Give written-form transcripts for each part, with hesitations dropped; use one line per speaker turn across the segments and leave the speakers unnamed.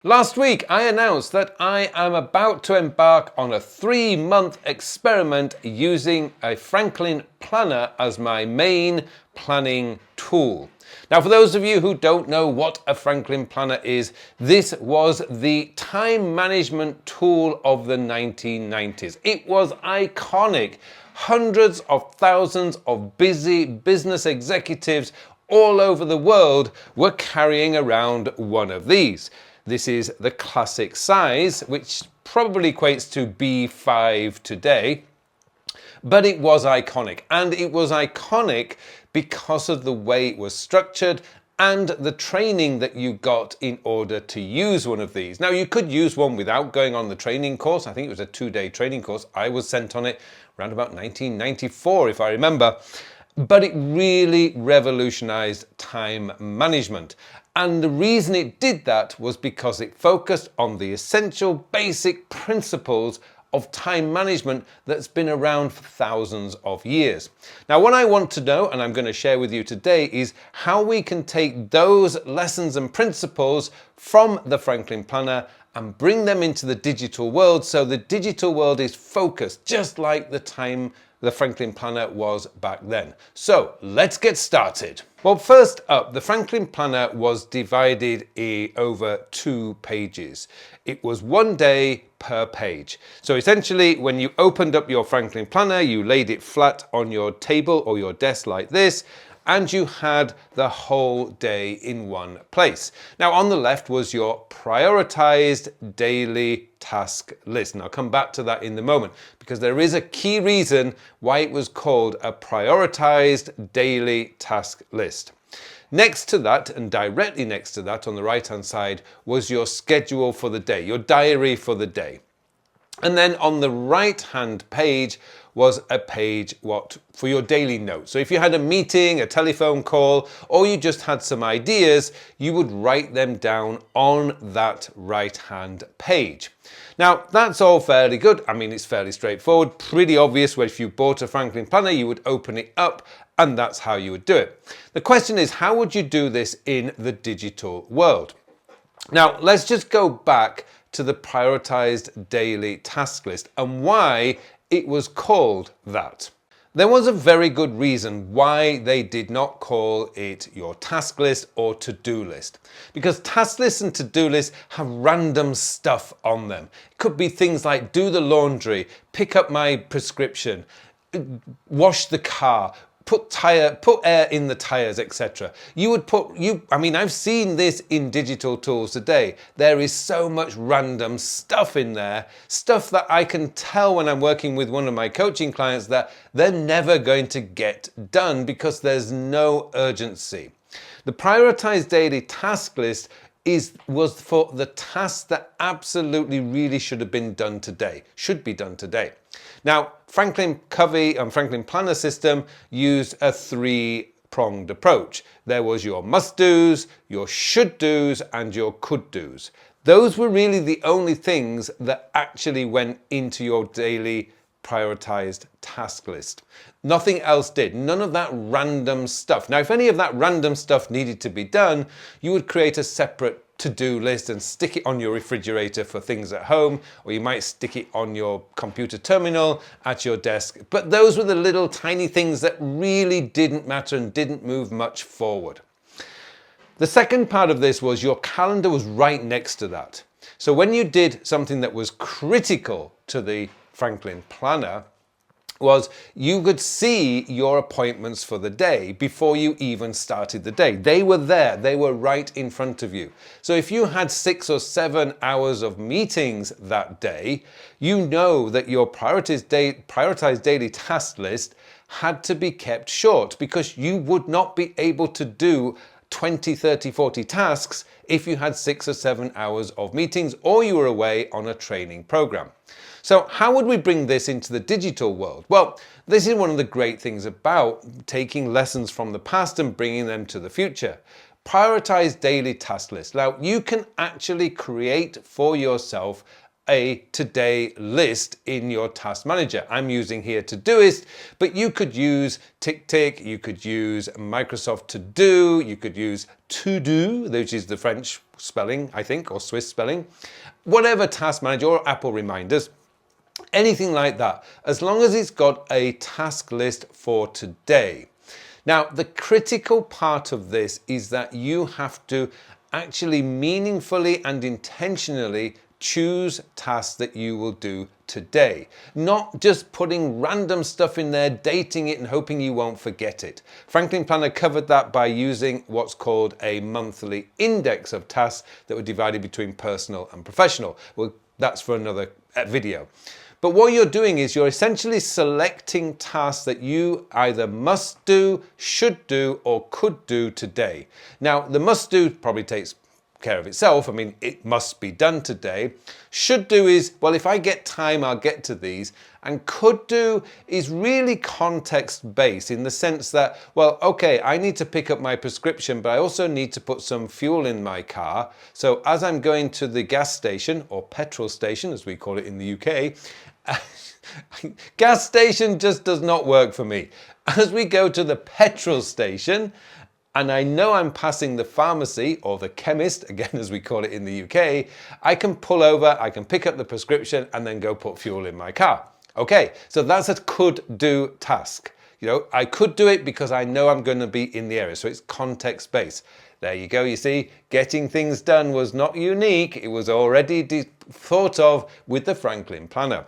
Last week, I announced that I am about to embark on a 3-month experiment using a Franklin planner as my main planning tool. Now, for those of you who don't know what a Franklin planner is, this was the time management tool of the 1990s. It was iconic. Hundreds of thousands of busy business executives all over the world were carrying around one of these. This is the classic size, which probably equates to B5 today, but it was iconic. And it was iconic because of the way it was structured and the training that you got in order to use one of these. Now, you could use one without going on the training course. I think it was a 2-day training course. I was sent on it around about 1994, if I remember. But it really revolutionized time management. And the reason it did that was because it focused on the essential basic principles of time management that's been around for thousands of years. Now, what I want to know, and I'm going to share with you today, is how we can take those lessons and principles from the Franklin Planner and bring them into the digital world, so the digital world is focused just like the Franklin Planner was back then. So let's get started. Well, first up, the Franklin Planner was divided over 2 pages. It was 1 day per page. So essentially, when you opened up your Franklin Planner, you laid it flat on your table or your desk like this, and you had the whole day in one place. Now, on the left was your prioritized daily task list. And I'll come back to that in a moment, because there is a key reason why it was called a prioritized daily task list. Next to that, and directly next to that on the right-hand side, was your schedule for the day, your diary for the day. And then on the right-hand page was a page for your daily notes. So if you had a meeting, a telephone call, or you just had some ideas, you would write them down on that right-hand page. Now, that's all fairly good. I mean, it's fairly straightforward, pretty obvious where if you bought a Franklin Planner, you would open it up and that's how you would do it. The question is, how would you do this in the digital world? Now, let's just go back to the prioritized daily task list and why it was called that. There was a very good reason why they did not call it your task list or to-do list. Because task lists and to-do lists have random stuff on them. It could be things like do the laundry, pick up my prescription, wash the car, put air in the tires, etc. I've seen this in digital tools today. There is so much random stuff in there, stuff that I can tell when I'm working with one of my coaching clients that they're never going to get done because there's no urgency. The prioritized daily task list was for the tasks that absolutely really should be done today. Now, Franklin Covey and Franklin Planner system used a 3-pronged approach. There was your must-dos, your should-dos, and your could-dos. Those were really the only things that actually went into your daily prioritized task list. Nothing else did. None of that random stuff. Now, if any of that random stuff needed to be done, you would create a separate to-do list and stick it on your refrigerator for things at home, or you might stick it on your computer terminal at your desk. But those were the little tiny things that really didn't matter and didn't move much forward. The second part of this was your calendar was right next to that. So when you did something that was critical to the Franklin Planner, was you could see your appointments for the day before you even started the day. They were there, they were right in front of you. So if you had 6 or 7 hours of meetings that day, you know that your prioritized daily task list had to be kept short because you would not be able to do 20, 30, 40 tasks if you had 6 or 7 hours of meetings or you were away on a training program. So how would we bring this into the digital world? Well, this is one of the great things about taking lessons from the past and bringing them to the future. Prioritize daily task lists. Now, you can actually create for yourself a today list in your task manager. I'm using here Todoist, but you could use TickTick, you could use Microsoft To Do, you could use To Do, which is the French spelling, I think, or Swiss spelling. Whatever task manager, or Apple reminders, anything like that, as long as it's got a task list for today. Now, the critical part of this is that you have to actually meaningfully and intentionally choose tasks that you will do today, not just putting random stuff in there, dating it and hoping you won't forget it. Franklin Planner covered that by using what's called a monthly index of tasks that were divided between personal and professional. Well, that's for another video. But what you're doing is you're essentially selecting tasks that you either must do, should do, or could do today. Now, the must do probably takes care of itself. I mean, it must be done today. Should do is, well, if I get time, I'll get to these. And could do is really context based in the sense that, well, okay, I need to pick up my prescription, but I also need to put some fuel in my car. So as I'm going to the gas station, or petrol station, as we call it in the UK, gas station just does not work for me. As we go to the petrol station, and I know I'm passing the pharmacy or the chemist, again, as we call it in the UK, I can pull over, I can pick up the prescription and then go put fuel in my car. Okay, so that's a could do task. You know, I could do it because I know I'm going to be in the area. So it's context based. There you go. You see, getting things done was not unique. It was already thought of with the Franklin Planner.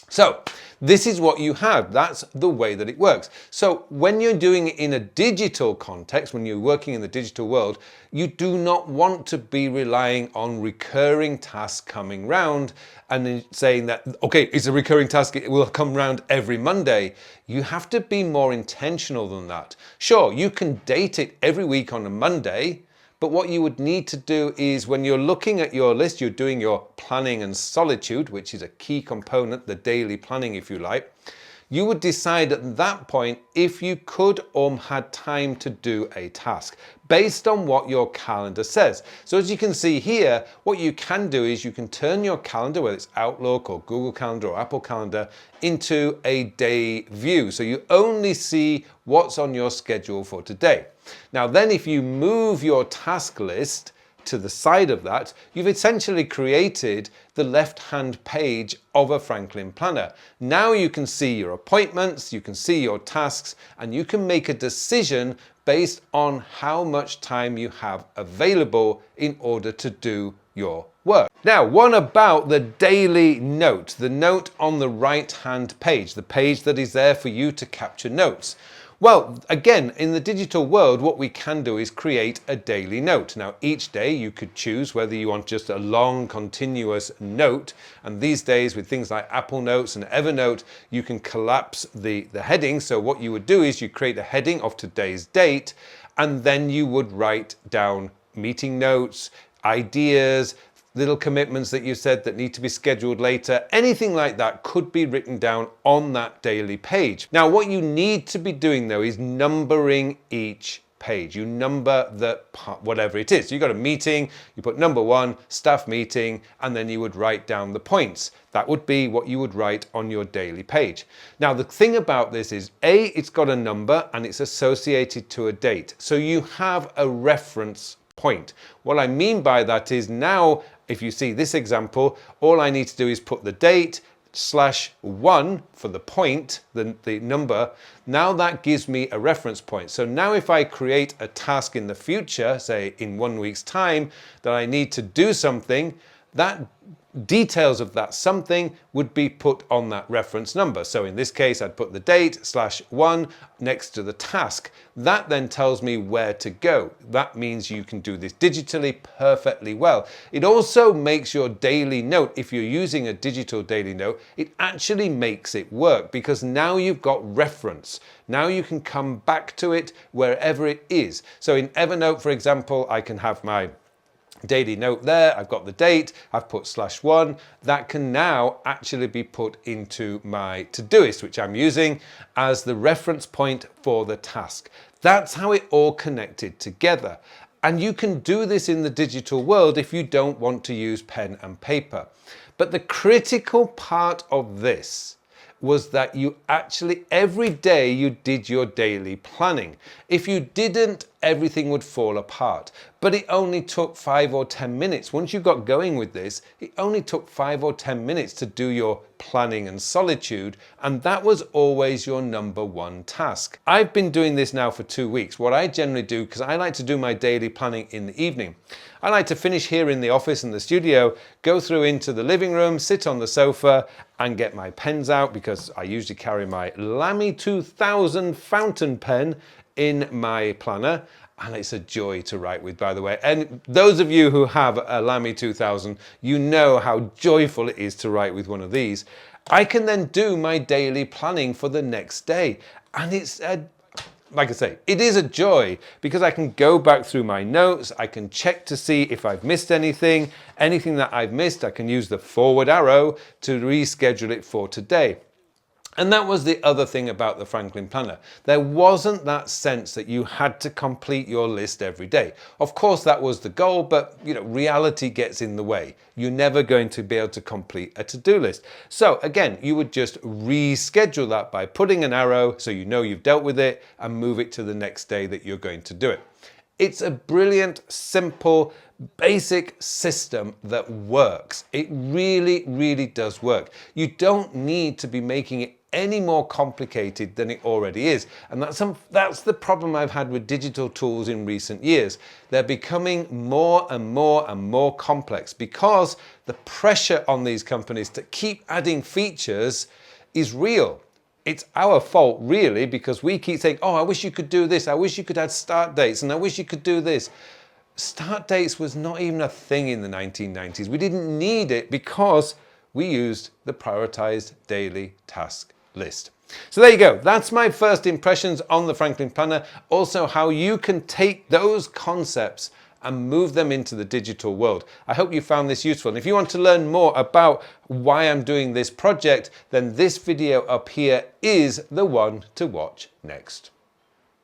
So this is what you have. That's the way that it works. So when you're doing it in a digital context, when you're working in the digital world, you do not want to be relying on recurring tasks coming round and then saying that, okay, it's a recurring task, it will come round every Monday. You have to be more intentional than that. Sure, you can date it every week on a Monday, but what you would need to do is when you're looking at your list, you're doing your planning and solitude, which is a key component, the daily planning, if you like, you would decide at that point if you could or had time to do a task based on what your calendar says. So as you can see here, what you can do is you can turn your calendar, whether it's Outlook or Google Calendar or Apple Calendar, into a day view. So you only see what's on your schedule for today. Now then, if you move your task list to the side of that, you've essentially created the left-hand page of a Franklin Planner. Now you can see your appointments, you can see your tasks, and you can make a decision based on how much time you have available in order to do your work. Now, what about the daily note, the note on the right-hand page, the page that is there for you to capture notes? Well, again, in the digital world, what we can do is create a daily note. Now, each day you could choose whether you want just a long, continuous note. And these days, with things like Apple Notes and Evernote, you can collapse the heading. So what you would do is you create a heading of today's date, and then you would write down meeting notes, ideas, little commitments that you said that need to be scheduled later, anything like that could be written down on that daily page. Now, what you need to be doing though is numbering each page. You number the part, whatever it is. So you got a meeting, you put number 1, staff meeting, and then you would write down the points. That would be what you would write on your daily page. Now, the thing about this is, A, it's got a number and it's associated to a date. So you have a reference point. What I mean by that is now, if you see this example, all I need to do is put the date /1 for the point, the number. Now that gives me a reference point. So now if I create a task in the future, say in 1 week's time, that I need to do something, that details of that something would be put on that reference number. So in this case, I'd put the date /1 next to the task. That then tells me where to go. That means you can do this digitally perfectly well. It also makes your daily note, if you're using a digital daily note, it actually makes it work because now you've got reference. Now you can come back to it wherever it is. So in Evernote, for example, I can have my daily note there, I've got the date, I've put /1, that can now actually be put into my Todoist, which I'm using as the reference point for the task. That's how it all connected together. And you can do this in the digital world if you don't want to use pen and paper. But the critical part of this was that you actually, every day you did your daily planning. If you didn't, everything would fall apart. But it only took 5 or 10 minutes. Once you got going with this, it only took 5 or 10 minutes to do your planning and solitude, and that was always your number one task. I've been doing this now for 2 weeks. What I generally do, because I like to do my daily planning in the evening, I like to finish here in the office in the studio, go through into the living room, sit on the sofa and get my pens out, because I usually carry my Lamy 2000 fountain pen in my planner, and it's a joy to write with, by the way. And those of you who have a Lamy 2000, you know how joyful it is to write with one of these. I can then do my daily planning for the next day, and it's like I say, it is a joy, because I can go back through my notes, I can check to see if I've missed anything that I've missed, I can use the forward arrow to reschedule it for today. And that was the other thing about the Franklin Planner. There wasn't that sense that you had to complete your list every day. Of course, that was the goal, but reality gets in the way. You're never going to be able to complete a to-do list. So again, you would just reschedule that by putting an arrow so you know you've dealt with it and move it to the next day that you're going to do it. It's a brilliant, simple, basic system that works. It really, really does work. You don't need to be making it any more complicated than it already is. And that's the problem I've had with digital tools in recent years. They're becoming more and more and more complex because the pressure on these companies to keep adding features is real. It's our fault, really, because we keep saying, oh, I wish you could do this. I wish you could add start dates, and I wish you could do this. Start dates was not even a thing in the 1990s. We didn't need it because we used the prioritized daily task list. So there you go. That's my first impressions on the Franklin Planner. Also, how you can take those concepts and move them into the digital world. I hope you found this useful. And if you want to learn more about why I'm doing this project, then this video up here is the one to watch next.